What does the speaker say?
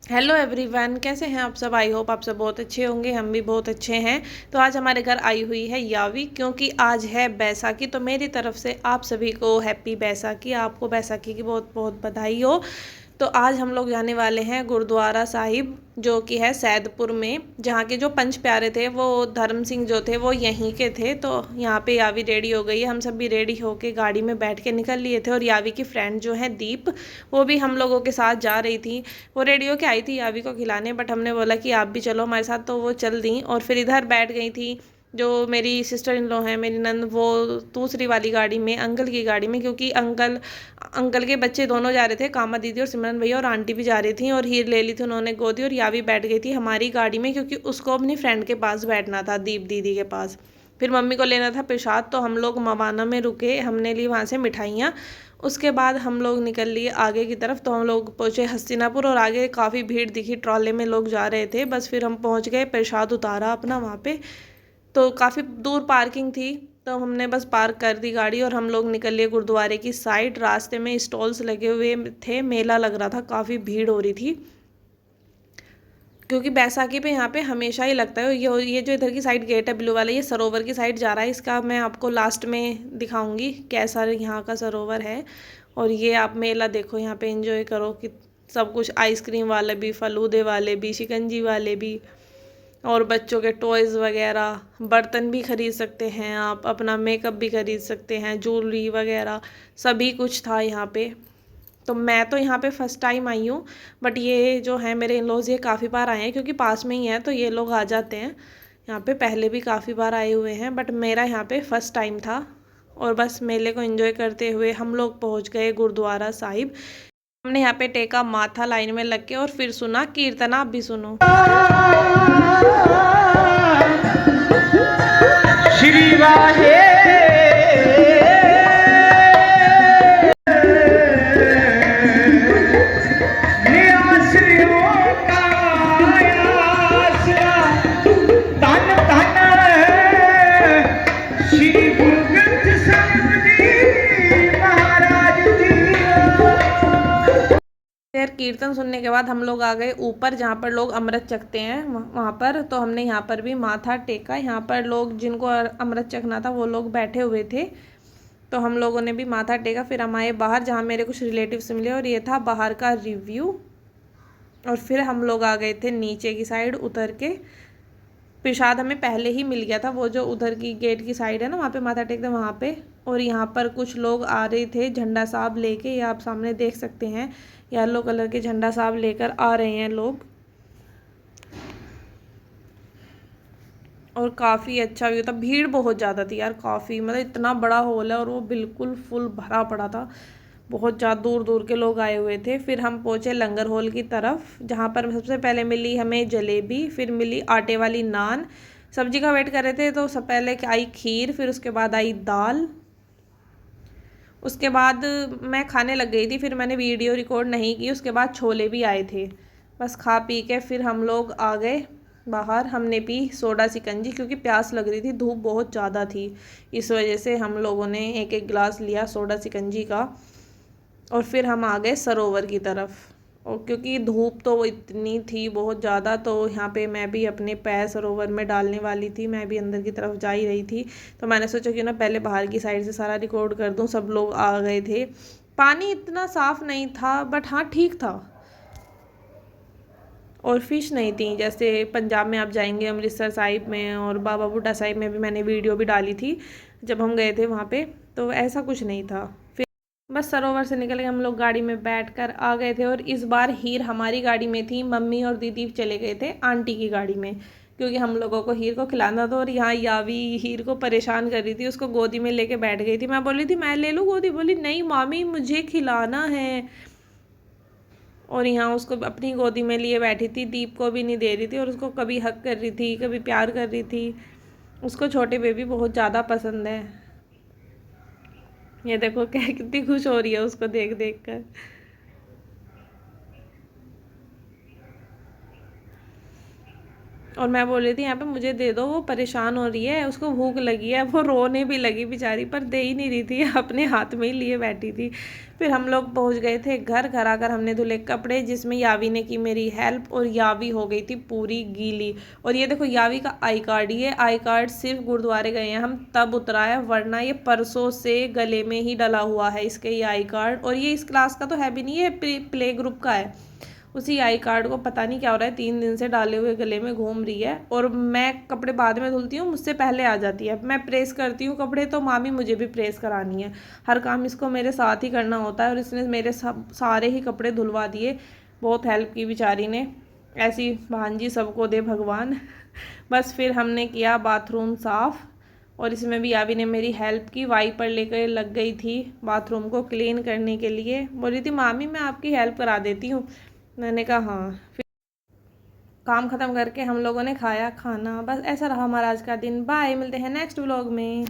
Hello everyone, कैसे हैं आप सब। आई होप आप सब बहुत अच्छे होंगे। हम भी बहुत अच्छे हैं। तो आज हमारे घर आई हुई है यावी, क्योंकि आज है बैसाखी। तो मेरी तरफ से आप सभी को हैप्पी बैसाखी। आपको बैसाखी की बहुत बहुत बधाई हो। तो आज हम लोग जाने वाले हैं गुरुद्वारा साहिब, जो कि है सैदपुर में। जहाँ के जो पंच प्यारे थे, वो धर्म सिंह जो थे वो यहीं के थे। तो यहाँ पे यावी रेडी हो गई है। हम सब भी रेडी होके गाड़ी में बैठ के निकल लिए थे। और यावी की फ्रेंड जो है दीप, वो भी हम लोगों के साथ जा रही थी। वो रेडी होके आई थी यावी को खिलाने, बट हमने बोला कि आप भी चलो हमारे साथ, तो वो चल दी और फिर इधर बैठ गई थी। जो मेरी सिस्टर इन लॉ है, मेरी नंद, वो दूसरी वाली गाड़ी में, अंकल की गाड़ी में। क्योंकि अंकल अंकल के बच्चे दोनों जा रहे थे, कामा दीदी और सिमरन भैया, और आंटी भी जा रही थी। और हीर ले ली थी उन्होंने गोदी, और यावी बैठ गई थी हमारी गाड़ी में, क्योंकि उसको अपनी फ्रेंड के पास बैठना था, दीप दीदी के पास। फिर मम्मी को लेना था प्रसाद, तो हम लोग मवाना में रुके, हमने ली वहाँ से मिठाइयाँ। उसके बाद हम लोग निकल लिए आगे की तरफ। तो हम लोग पहुँचे हस्तिनापुर, और आगे काफ़ी भीड़ दिखी, ट्रॉले में लोग जा रहे थे। बस फिर हम पहुँच गए, प्रसाद उतारा अपना वहाँ पे। तो काफ़ी दूर पार्किंग थी, तो हमने बस पार्क कर दी गाड़ी, और हम लोग निकल लिए गुरुद्वारे की साइड। रास्ते में स्टॉल्स लगे हुए थे, मेला लग रहा था, काफ़ी भीड़ हो रही थी। क्योंकि बैसाखी पे यहाँ पे हमेशा ही लगता है। ये जो इधर की साइड गेट है ब्लू वाला, ये सरोवर की साइड जा रहा है। इसका मैं आपको लास्ट में दिखाऊंगी कैसा यहाँ का सरोवर है। और ये आप मेला देखो, यहाँ पे एंजॉय करो कि सब कुछ, आइसक्रीम वाले भी, फलूदे वाले भी, शिकंजी वाले भी, और बच्चों के टॉयज़ वगैरह, बर्तन भी खरीद सकते हैं आप, अपना मेकअप भी खरीद सकते हैं, ज्वेलरी वगैरह, सभी कुछ था यहाँ पे। तो मैं तो यहाँ पे फर्स्ट टाइम आई हूँ, बट ये जो है मेरे इन लॉज, ये काफ़ी बार आए हैं, क्योंकि पास में ही है, तो ये लोग आ जाते हैं यहाँ पे। पहले भी काफ़ी बार आए हुए हैं, बट मेरा यहाँ पे फर्स्ट टाइम था। और बस मेले को एंजॉय करते हुए हम लोग पहुँच गए गुरुद्वारा साहिब। हमने यहाँ पे टेका माथा लाइन में लग के, और फिर सुना कीर्तन। आप भी सुनो। श्री वाहे फिर कीर्तन सुनने के बाद हम लोग आ गए ऊपर, जहाँ पर लोग अमृत चखते हैं, वहाँ पर। तो हमने यहाँ पर भी माथा टेका। यहाँ पर लोग जिनको अमृत चखना था, वो लोग बैठे हुए थे। तो हम लोगों ने भी माथा टेका। फिर हम आए बाहर, जहाँ मेरे कुछ रिलेटिव्स मिले, और ये था बाहर का रिव्यू। और फिर हम लोग आ गए थे नीचे की साइड उतर के। प्रसाद हमें पहले ही मिल गया था, वो जो उधर की गेट की साइड है ना, वहाँ पे माथा टेकते वहाँ पे। और यहाँ पर कुछ लोग आ रहे थे झंडा साहब लेके, ये आप सामने देख सकते हैं, येलो कलर के झंडा साहब लेकर आ रहे हैं लोग। और काफ़ी अच्छा व्यू था। भीड़ बहुत ज़्यादा थी यार, काफ़ी, मतलब इतना बड़ा हॉल है, और वो बिल्कुल फुल भरा पड़ा था। बहुत ज़्यादा दूर दूर के लोग आए हुए थे। फिर हम पहुँचे लंगर हॉल की तरफ, जहाँ पर सबसे पहले मिली हमें जलेबी, फिर मिली आटे वाली नान। सब्जी का वेट कर रहे थे, तो सब पहले आई खीर, फिर उसके बाद आई दाल। उसके बाद मैं खाने लग गई थी, फिर मैंने वीडियो रिकॉर्ड नहीं की। उसके बाद छोले भी आए थे। बस खा पी के फिर हम लोग आ गए बाहर। हमने पी सोडा सिकंजी, क्योंकि प्यास लग रही थी, धूप बहुत ज़्यादा थी। इस वजह से हम लोगों ने एक एक गिलास लिया सोडा सिकंजी का। और फिर हम आ गए सरोवर की तरफ। और क्योंकि धूप तो इतनी थी बहुत ज़्यादा, तो यहाँ पे मैं भी अपने पैर सरोवर में डालने वाली थी, मैं भी अंदर की तरफ जा ही रही थी। तो मैंने सोचा कि ना पहले बाहर की साइड से सारा रिकॉर्ड कर दूँ। सब लोग आ गए थे। पानी इतना साफ़ नहीं था, बट हाँ ठीक था। और फिश नहीं थी, जैसे पंजाब में आप जाएंगे अमृतसर साहिब में, और बाबा बुड्ढा साहिब में भी मैंने वीडियो भी डाली थी जब हम गए थे वहाँ पे। तो ऐसा कुछ नहीं था। फिर बस सरोवर से निकल के हम लोग गाड़ी में बैठकर आ गए थे। और इस बार हीर हमारी गाड़ी में थी, मम्मी और दीदी चले गए थे आंटी की गाड़ी में, क्योंकि हम लोगों को हीर को खिलाना था। और यहाँ यावी हीर को परेशान कर रही थी, उसको गोदी में लेके बैठ गई थी। मैं बोली थी मैं ले लूँ गोदी, बोली नहीं मामी मुझे खिलाना है। और यहाँ उसको अपनी गोदी में लिए बैठी थी, दीप को भी नहीं दे रही थी, और उसको कभी हक कर रही थी, कभी प्यार कर रही थी। उसको छोटे बेबी बहुत ज़्यादा पसंद है। ये देखो क्या कितनी खुश हो रही है उसको देख देख कर। और मैं बोल रही थी यहाँ पे मुझे दे दो, वो परेशान हो रही है, उसको भूख लगी है, वो रोने भी लगी बेचारी, पर दे ही नहीं रही थी, अपने हाथ में ही लिए बैठी थी। फिर हम लोग पहुँच गए थे घर आकर हमने धुले कपड़े, जिसमें यावी ने की मेरी हेल्प, और यावी हो गई थी पूरी गीली। और ये देखो यावी का आई कार्ड, ये आई कार्ड सिर्फ गुरुद्वारे गए हैं हम तब उतरा है, वरना ये परसों से गले में ही डला हुआ है इसके ये आई कार्ड। और ये इस क्लास का तो है भी नहीं, ये प्ले ग्रुप का है। उसी आई कार्ड को पता नहीं क्या हो रहा है, 3 दिन से डाले हुए गले में घूम रही है। और मैं कपड़े बाद में धुलती हूँ, मुझसे पहले आ जाती है। मैं प्रेस करती हूँ कपड़े तो मामी मुझे भी प्रेस करानी है, हर काम इसको मेरे साथ ही करना होता है। और इसने मेरे सारे ही कपड़े धुलवा दिए, बहुत हेल्प की बेचारी ने। ऐसी भांजी सबको दे भगवान। बस फिर हमने किया बाथरूम साफ़, और इसमें भी यावी ने मेरी हेल्प की, वाइपर लेकर लग गई थी बाथरूम को क्लीन करने के लिए। बोली थी मामी मैं आपकी हेल्प करा देती हूँ, मैंने कहा हाँ। फिर काम ख़त्म करके हम लोगों ने खाया खाना, बस ऐसा रहा हमारा आज का दिन। बाय, मिलते हैं नेक्स्ट व्लॉग में।